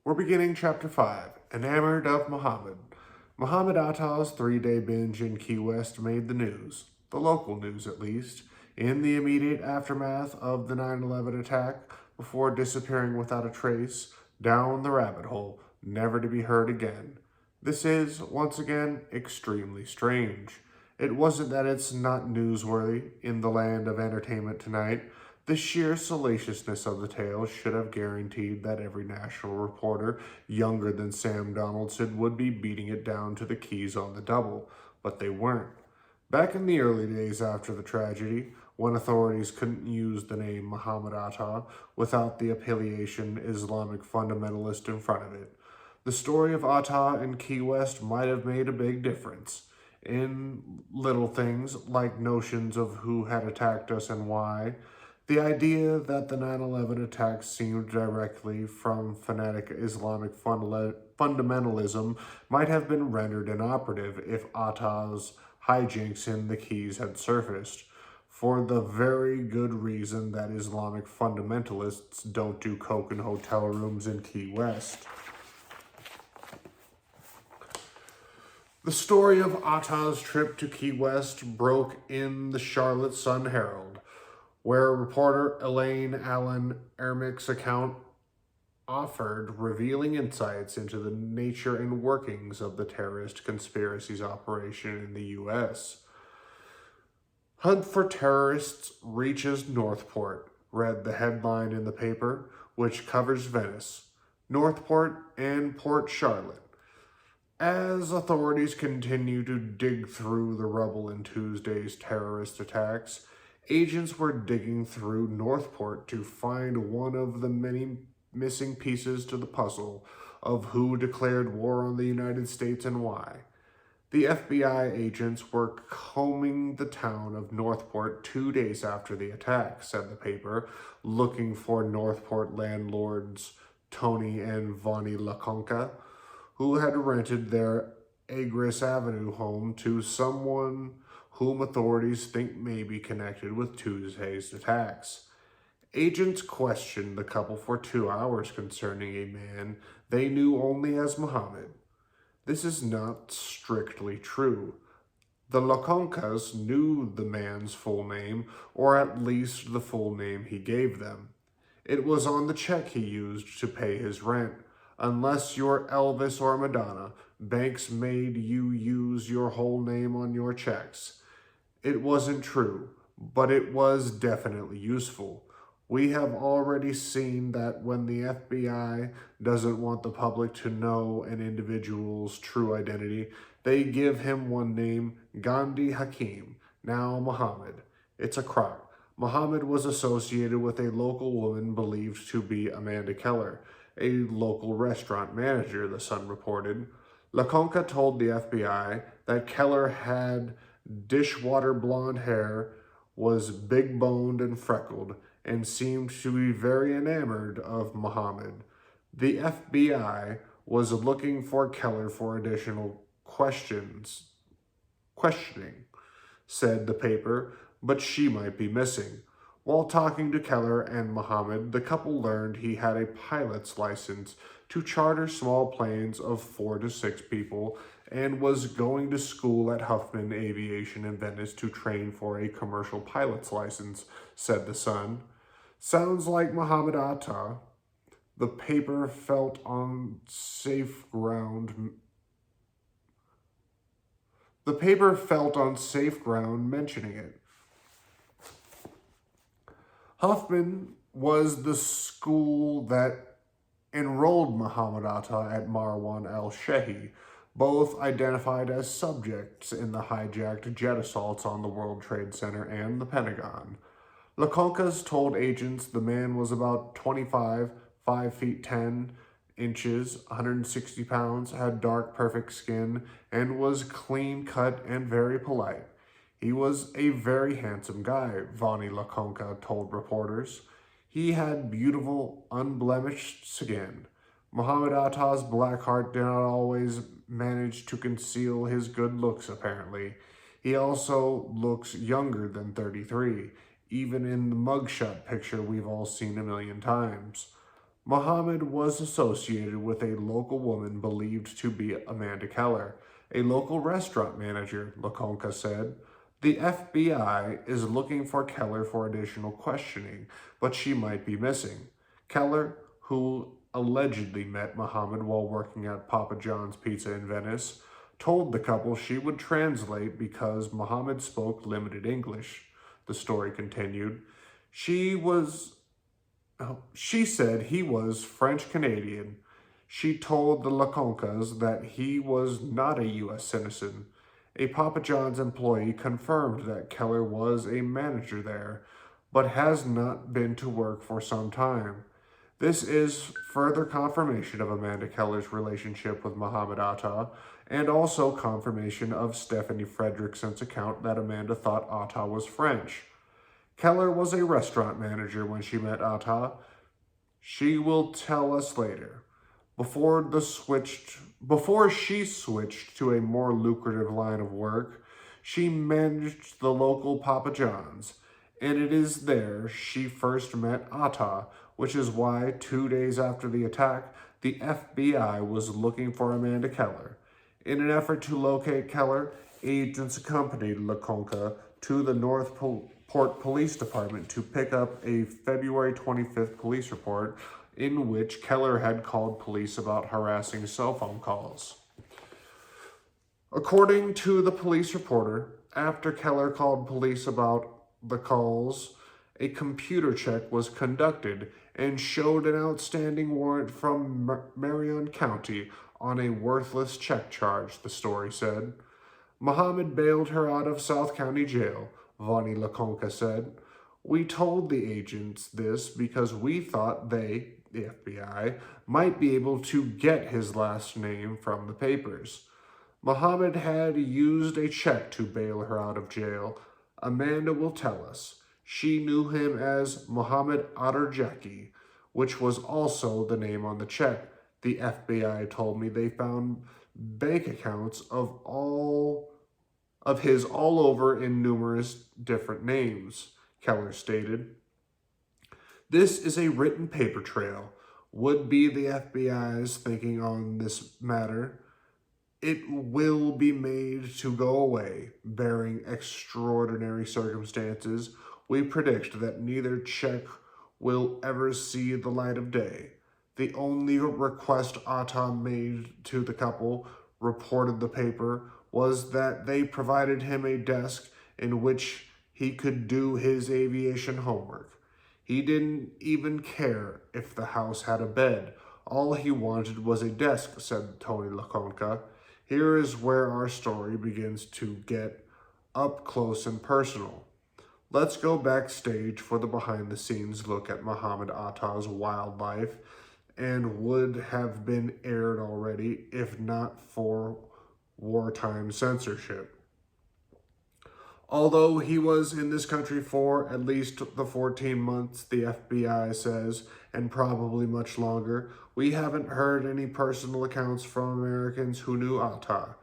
We're beginning Chapter 5, Enamored of Mohomed. Mohomed Atta's three-day binge in Key West made the news, the local news at least, in the immediate aftermath of the 9/11 attack before disappearing without a trace down the rabbit hole, never to be heard again. This is, once again, extremely strange. It wasn't that it's not newsworthy in the land of entertainment tonight. The sheer salaciousness of the tale should have guaranteed that every national reporter younger than Sam Donaldson would be beating it down to the Keys on the double, but they weren't. Back in the early days after the tragedy, when authorities couldn't use the name Mohammed Atta without the appellation Islamic fundamentalist in front of it, the story of Atta in Key West might have made a big difference. In little things like notions of who had attacked us and why, the idea that the 9/11 attacks seemed directly from fanatic Islamic fundamentalism might have been rendered inoperative if Atta's hijinks in the Keys had surfaced, for the very good reason that Islamic fundamentalists don't do coke in hotel rooms in Key West. The story of Atta's trip to Key West broke in the Charlotte Sun-Herald, where reporter Elaine Allen Ermick's account offered revealing insights into the nature and workings of the terrorist conspiracy's operation in the U.S. Hunt for terrorists reaches Northport, read the headline in the paper, which covers Venice, Northport, and Port Charlotte. As authorities continue to dig through the rubble in Tuesday's terrorist attacks, agents were digging through Northport to find one of the many missing pieces to the puzzle of who declared war on the United States and why. The FBI agents were combing the town of Northport 2 days after the attack, said the paper, looking for Northport landlords Tony and Vonnie LaConca, who had rented their Agris Avenue home to someone whom authorities think may be connected with Tuesday's attacks. Agents questioned the couple for 2 hours concerning a man they knew only as Mohomed. This is not strictly true. The Laconcas knew the man's full name, or at least the full name he gave them. It was on the check he used to pay his rent. Unless you're Elvis or Madonna, banks made you use your whole name on your checks. It wasn't true, but it was definitely useful. We have already seen that when the FBI doesn't want the public to know an individual's true identity, they give him one name, Gandhi Hakim, now Mohammed. It's a crock. Mohammed was associated with a local woman believed to be Amanda Keller, a local restaurant manager, the Sun reported. LaConca told the FBI that Keller had dishwater blonde hair, was big-boned and freckled, and seemed to be very enamored of Mohammed. The FBI was looking for Keller for additional questioning, said the paper, but she might be missing. While talking to Keller and Mohammed, the couple learned he had a pilot's license to charter small planes of 4 to 6 people and was going to school at Huffman Aviation in Venice to train for a commercial pilot's license, said the Sun. Sounds like Mohammed Atta. The paper felt on safe ground. The paper felt on safe ground mentioning it. Huffman was the school that enrolled Mohammed Atta at Marwan al-Shehi, both identified as subjects in the hijacked jet assaults on the World Trade Center and the Pentagon. LaConcas told agents the man was about 25, 5 feet 10 inches, 160 pounds, had dark, perfect skin, and was clean-cut and very polite. He was a very handsome guy, Vonnie LaConca told reporters. He had beautiful, unblemished skin. Mohammed Atta's black heart did not always manage to conceal his good looks, apparently. He also looks younger than 33, even in the mugshot picture we've all seen a million times. Mohomed was associated with a local woman believed to be Amanda Keller, a local restaurant manager, Lakonka said. The FBI is looking for Keller for additional questioning, but she might be missing. Keller, who allegedly met Mohomed while working at Papa John's Pizza in Venice, told the couple she would translate because Mohomed spoke limited English. The story continued. She was she said he was French Canadian. She told the Lakonkas that he was not a U.S. citizen. A Papa John's employee confirmed that Keller was a manager there, but has not been to work for some time. This is further confirmation of Amanda Keller's relationship with Mohomed Atta, and also confirmation of Stephanie Fredrickson's account that Amanda thought Atta was French. Keller was a restaurant manager when she met Atta. She will tell us later. Before she switched to a more lucrative line of work, she managed the local Papa John's, and it is there she first met Atta, which is why 2 days after the attack, the FBI was looking for Amanda Keller. In an effort to locate Keller, agents accompanied Lakonka to the Northport Police Department to pick up a February 25th police report in which Keller had called police about harassing cell phone calls. According to the police reporter, after Keller called police about the calls, a computer check was conducted and showed an outstanding warrant from Marion County on a worthless check charge, the story said. Mohomed bailed her out of South County Jail, Vonnie Lakonka said. We told the agents this because we thought they, the FBI, might be able to get his last name from the papers. Mohomed had used a check to bail her out of jail. Amanda will tell us. She knew him as Mohomed Atarjaki, which was also the name on the check. The FBI told me they found bank accounts of his all over in numerous different names, Keller stated. This is a written paper trail. Would be the FBI's thinking on this matter. It will be made to go away, barring extraordinary circumstances. We predict that neither check will ever see the light of day. The only request Atta made to the couple, reported the paper, was that they provided him a desk in which he could do his aviation homework. He didn't even care if the house had a bed. All he wanted was a desk, said Tony Lakonka. Here is where our story begins to get up close and personal. Let's go backstage for the behind-the-scenes look at Mohomed Atta's wildlife, and would have been aired already if not for wartime censorship. Although he was in this country for at least the 14 months, the FBI says, and probably much longer, we haven't heard any personal accounts from Americans who knew Atta.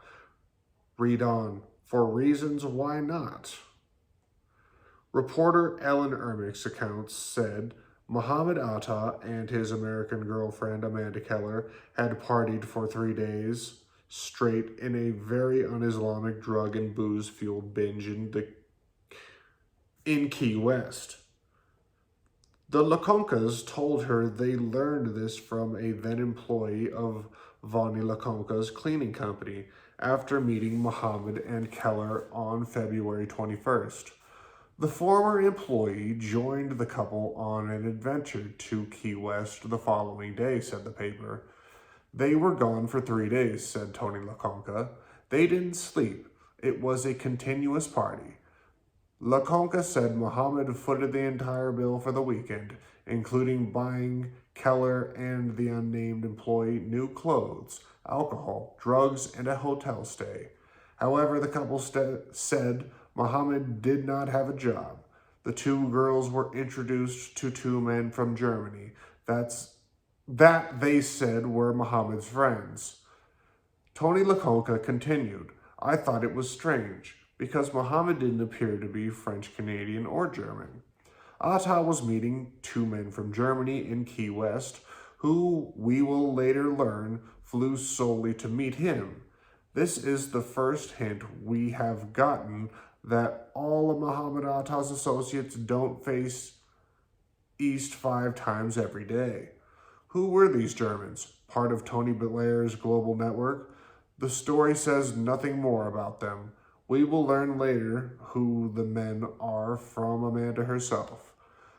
Read on. For reasons why not? Reporter Ellen Ermich's account said Mohomed Atta and his American girlfriend Amanda Keller had partied for 3 days straight in a very un-Islamic drug and booze-fueled binge in Key West. The Lakonkas told her they learned this from a then-employee of Vonnie Lakonka's cleaning company after meeting Mohomed and Keller on February 21st. The former employee joined the couple on an adventure to Key West the following day, said the paper. They were gone for 3 days, said Tony Lakonka. They didn't sleep. It was a continuous party. Lakonka said Mohomed footed the entire bill for the weekend, including buying Keller and the unnamed employee new clothes, alcohol, drugs, and a hotel stay. However, the couple said Mohomed did not have a job. The 2 girls were introduced to 2 men from Germany. That they said were Mohomed's friends. Tony Lakonka continued, I thought it was strange, because Mohomed didn't appear to be French Canadian or German. Atta was meeting 2 men from Germany in Key West who we will later learn flew solely to meet him. This is the first hint we have gotten that all of Mohomed Atta's associates don't face east 5 times every day. Who were these Germans? Part of Tony Blair's global network? The story says nothing more about them. We will learn later who the men are from Amanda herself.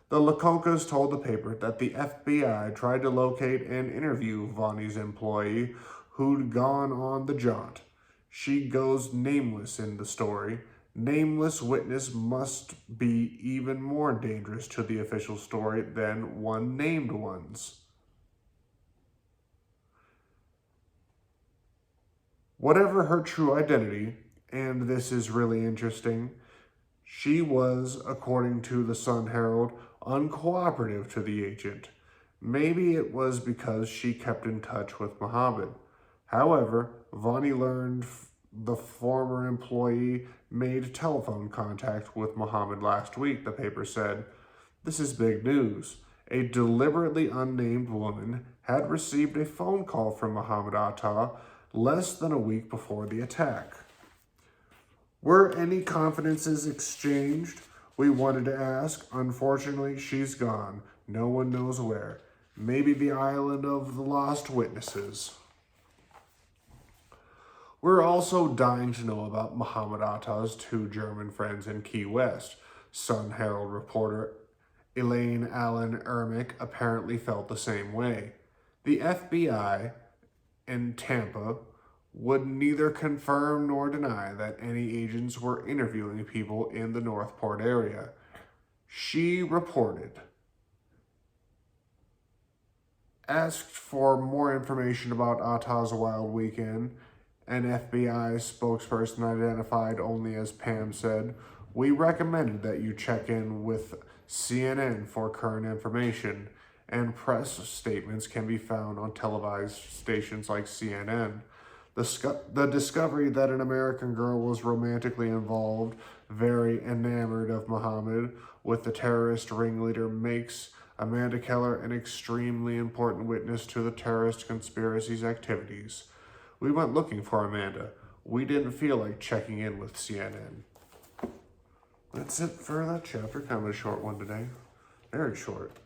The Lakonkas told the paper that the FBI tried to locate and interview Vonnie's employee who'd gone on the jaunt. She goes nameless in the story. Nameless witness must be even more dangerous to the official story than one named ones. Whatever her true identity, and this is really interesting, she was, according to the Sun Herald, uncooperative to the agent. Maybe it was because she kept in touch with Mohomed. However, Vonnie learned the former employee made telephone contact with Mohomed last week, the paper said. This is big news. A deliberately unnamed woman had received a phone call from Mohomed Atta less than a week before the attack. Were any confidences exchanged? We wanted to ask. Unfortunately, she's gone. No one knows where. Maybe the island of the lost witnesses. We're also dying to know about Mohomed Atta's 2 German friends in Key West. Sun Herald reporter Elaine Allen Ermick apparently felt the same way. The FBI in Tampa would neither confirm nor deny that any agents were interviewing people in the Northport area. She reported, asked for more information about Atta's wild weekend. An FBI spokesperson identified only as Pam said, "We recommended that you check in with CNN for current information, and press statements can be found on televised stations like CNN. The discovery that an American girl was romantically involved, very enamored of Mohomed, with the terrorist ringleader makes Amanda Keller an extremely important witness to the terrorist conspiracy's activities. We went looking for Amanda. We didn't feel like checking in with CNN." That's it for that chapter. Kind of a short one today. Very short.